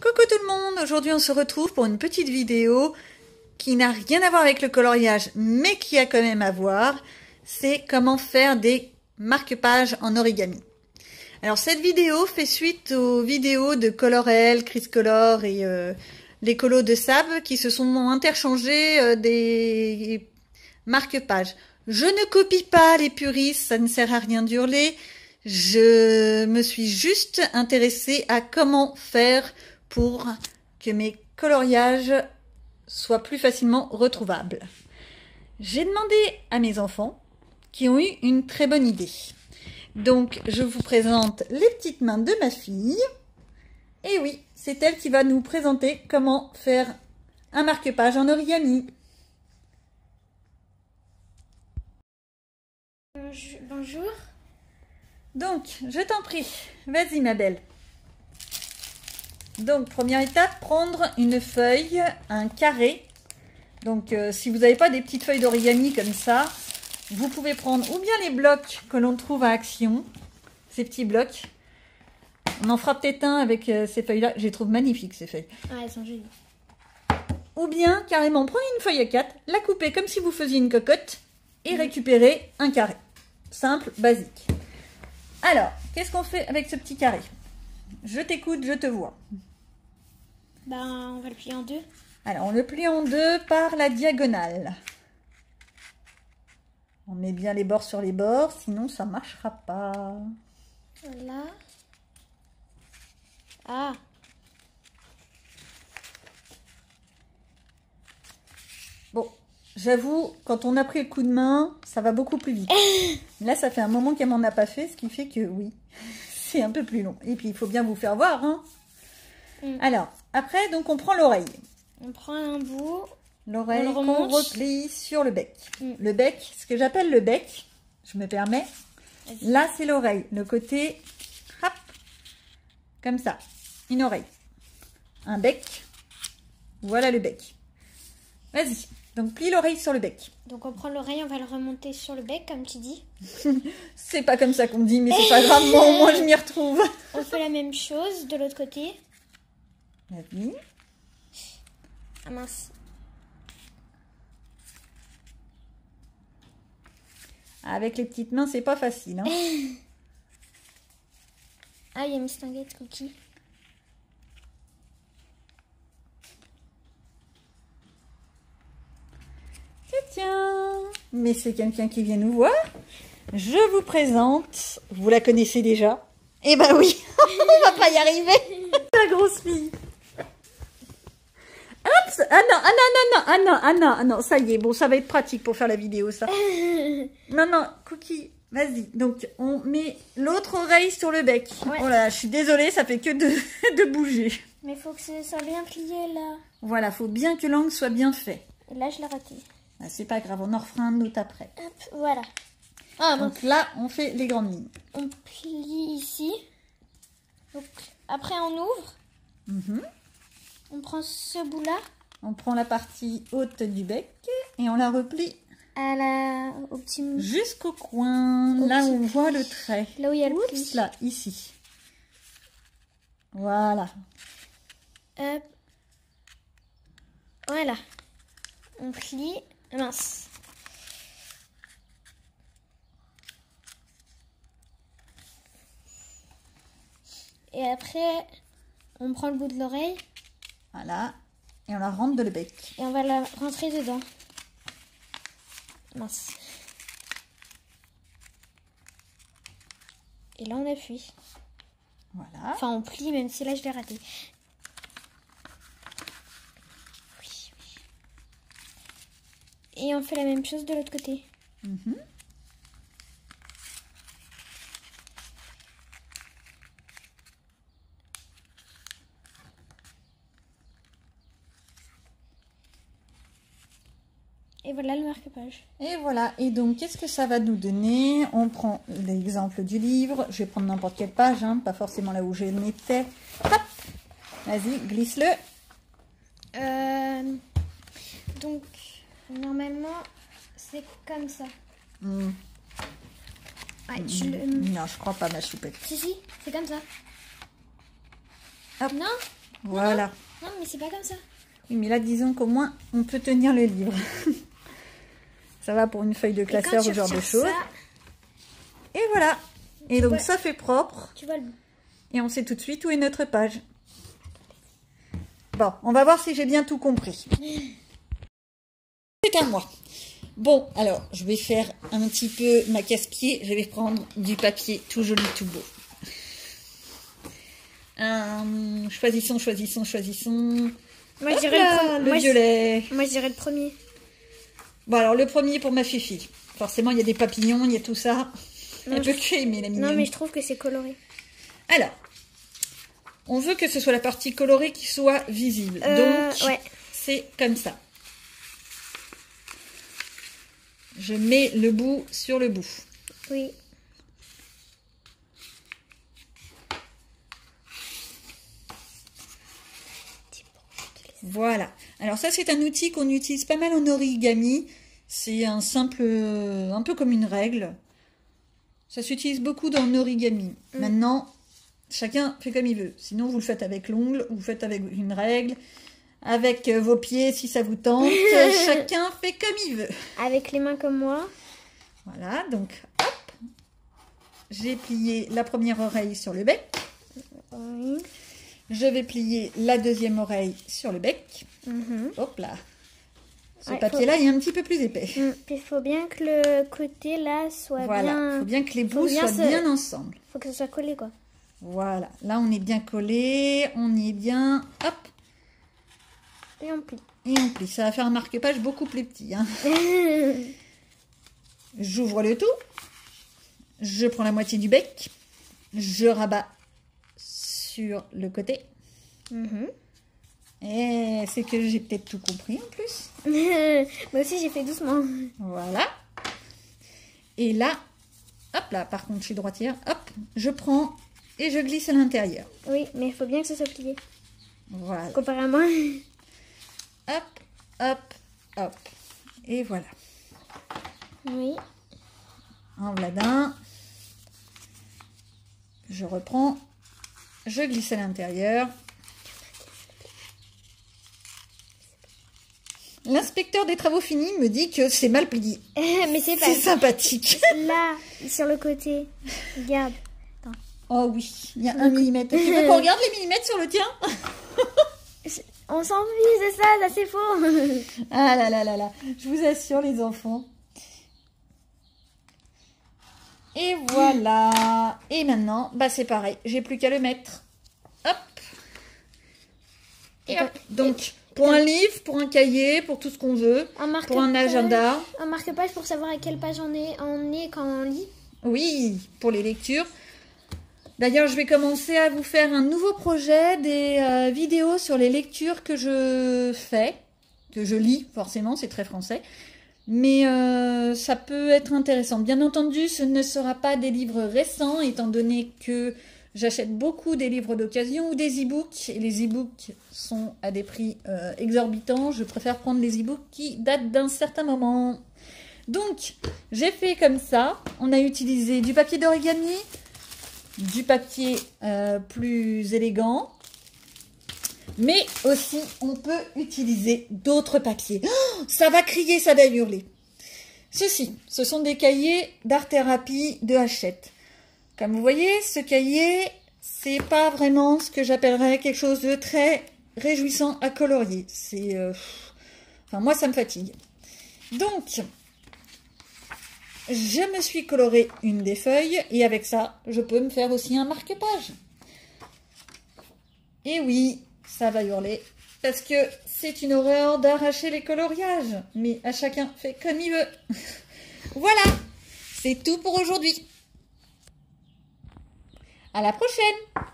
Coucou tout le monde, aujourd'hui on se retrouve pour une petite vidéo qui n'a rien à voir avec le coloriage mais qui a quand même à voir. C'est comment faire des marque-pages en origami. Alors cette vidéo fait suite aux vidéos de Colorel, Chris Color et les colos de Sab qui se sont interchangés des marque-pages. Je ne copie pas les puristes, ça ne sert à rien d'hurler. Je me suis juste intéressée à comment faire pour que mes coloriages soient plus facilement retrouvables. J'ai demandé à mes enfants qui ont eu une très bonne idée. Donc, je vous présente les petites mains de ma fille. Et oui, c'est elle qui va nous présenter comment faire un marque-page en origami. Bonjour. Donc, je t'en prie, vas-y ma belle. Donc, première étape, prendre une feuille, un carré. Donc, si vous n'avez pas des petites feuilles d'origami comme ça, vous pouvez prendre ou bien les blocs que l'on trouve à Action, ces petits blocs. On en fera peut-être un avec ces feuilles-là. Je les trouve magnifiques, ces feuilles. Ah, elles sont jolies. Ou bien, carrément, prendre une feuille A4, la couper comme si vous faisiez une cocotte et récupérer un carré. Simple, basique. Alors, qu'est-ce qu'on fait avec ce petit carré? Je t'écoute, je te vois. Ben, on va le plier en deux. Alors, on le plie en deux par la diagonale. On met bien les bords sur les bords, sinon ça ne marchera pas. Voilà. Ah. Bon, j'avoue, quand on a pris le coup de main, ça va beaucoup plus vite. Là, ça fait un moment qu'elle m'en a pas fait, ce qui fait que oui, c'est un peu plus long. Et puis, il faut bien vous faire voir, hein. Alors, après, donc, on prend l'oreille. On prend un bout. L'oreille qu'on replie sur le bec. Le bec, ce que j'appelle le bec, je me permets. Là, c'est l'oreille. Le côté, hop, comme ça. Une oreille. Un bec. Voilà le bec. Vas-y. Donc, plie l'oreille sur le bec. Donc, on prend l'oreille, on va le remonter sur le bec, comme tu dis. C'est pas comme ça qu'on dit, mais c'est pas grave. Moi, je m'y retrouve. On fait la même chose de l'autre côté. Vas-y. Ah mince. Avec les petites mains, c'est pas facile. Hein. Ah, il y a une stinguette cookie. Tiens, mais c'est quelqu'un qui vient nous voir. Je vous présente, vous la connaissez déjà. Eh ben oui, on va pas y arriver. La grosse fille. Hop, ah non, ça y est, bon, ça va être pratique pour faire la vidéo, ça. Non, Cookie, vas-y. Donc, on met l'autre oreille sur le bec. Ouais. Oh là, je suis désolée, ça fait que de bouger. Mais il faut que ça soit bien plié, là. Voilà, faut bien que l'angle soit bien fait. Et là, je l'ai raté. Ah, c'est pas grave, on en refera un autre après. Hop, voilà. Ah, donc là, on fait les grandes lignes. On plie ici. Donc, après, on ouvre. On prend ce bout-là. On prend la partie haute du bec et on la replie au petit... jusqu'au coin, là où on voit le trait. Là où il y a le pli. Là, ici. Voilà. Hop. Voilà. On plie. Mince. Et après, on prend le bout de l'oreille. Voilà. Et on la rentre dans le bec. Et on va la rentrer dedans. Mince. Et là, on appuie. Voilà. Enfin, on plie, même si là, je l'ai raté. Oui. Et on fait la même chose de l'autre côté. Et voilà le marque-page. Et voilà. Et donc, qu'est-ce que ça va nous donner? On prend l'exemple du livre. Je vais prendre n'importe quelle page, hein, pas forcément là où je mettais. Hop. Vas-y, glisse-le. Donc, normalement, c'est comme ça. Ouais, Non, je crois pas, ma choupette. Si, c'est comme ça. Hop. Non? Voilà. Non, mais c'est pas comme ça. Oui, mais là, disons qu'au moins, on peut tenir le livre. Ça va pour une feuille de classeur ou ce genre de choses. Ça, et voilà. Et donc, vois, ça fait propre. Tu vois le... Et on sait tout de suite où est notre page. Bon, on va voir si j'ai bien tout compris. C'est à moi. Bon, alors, je vais faire un petit peu ma casse-pied. Je vais prendre du papier tout joli, tout beau. Choisissons. Moi, je dirais le violet. Moi, je dirais le premier. Bon, alors, le premier pour ma fifi. Forcément, il y a des papillons, il y a tout ça. Non, Elle peut que aimer la mignonne. Non, mais je trouve que c'est coloré. Alors, on veut que ce soit la partie colorée qui soit visible. Donc, ouais. c'est comme ça. Je mets le bout sur le bout. Oui. Voilà. Alors ça, c'est un outil qu'on utilise pas mal en origami. C'est un simple, un peu comme une règle. Ça s'utilise beaucoup dans l'origami. Maintenant, chacun fait comme il veut. Sinon, vous le faites avec l'ongle, vous le faites avec une règle, avec vos pieds si ça vous tente. Chacun fait comme il veut. Avec les mains comme moi. Voilà, donc hop. J'ai plié la première oreille sur le bec. Oui. Je vais plier la deuxième oreille sur le bec. Hop là. Ce papier-là est un petit peu plus épais. Il faut bien que le côté là soit voilà. bien... Il faut bien que les bouts soient bien ensemble. Il faut que ce soit collé, quoi. Voilà. Là, on est bien collé. On y est bien. Hop. Et on plie. Et on plie. Ça va faire un marque-page beaucoup plus petit. Hein. J'ouvre le tout. Je prends la moitié du bec. Je rabats sur le côté. Et c'est que j'ai peut-être tout compris en plus. Moi aussi, j'ai fait doucement. Voilà. Et là, hop là, par contre, je suis droitière. Hop, je prends et je glisse à l'intérieur. Oui, mais il faut bien que ce soit plié. Voilà. Comparé à moi. Hop, hop, hop. Et voilà. Oui. En voilà un. Je reprends. Je glisse à l'intérieur. L'inspecteur des travaux finis me dit que c'est mal plié. Mais c'est pas... C'est sympathique. Là, sur le côté. Regarde. Attends. Oh oui, il y a 1 millimètre. Tu veux qu'on regarde les millimètres sur le tien? On s'en fiche de ça, ça c'est faux. Ah là là là là. Je vous assure les enfants. Et voilà. Et maintenant, bah c'est pareil. J'ai plus qu'à le mettre. Hop. Et hop. Donc, pour un livre, pour un cahier, pour tout ce qu'on veut. Pour un agenda. Un marque-page pour savoir à quelle page on est quand on lit. Oui, pour les lectures. D'ailleurs, je vais commencer à vous faire un nouveau projet, des vidéos sur les lectures que je fais. Que je lis, forcément, c'est très français. Mais ça peut être intéressant. Bien entendu, ce ne sera pas des livres récents, étant donné que j'achète beaucoup des livres d'occasion ou des e-books. Et les e-books sont à des prix exorbitants. Je préfère prendre les e-books qui datent d'un certain moment. Donc, j'ai fait comme ça. On a utilisé du papier d'origami, du papier plus élégant. Mais aussi, on peut utiliser d'autres papiers. Oh, ça va crier, ça va hurler. Ceci, ce sont des cahiers d'art-thérapie de Hachette. Comme vous voyez, ce cahier, c'est pas vraiment ce que j'appellerais quelque chose de très réjouissant à colorier. C'est, enfin, moi, ça me fatigue. Donc, je me suis coloré une des feuilles et avec ça, je peux me faire aussi un marque-page. Et oui, ça va hurler parce que c'est une horreur d'arracher les coloriages. Mais à chacun fait comme il veut. Voilà, c'est tout pour aujourd'hui. À la prochaine!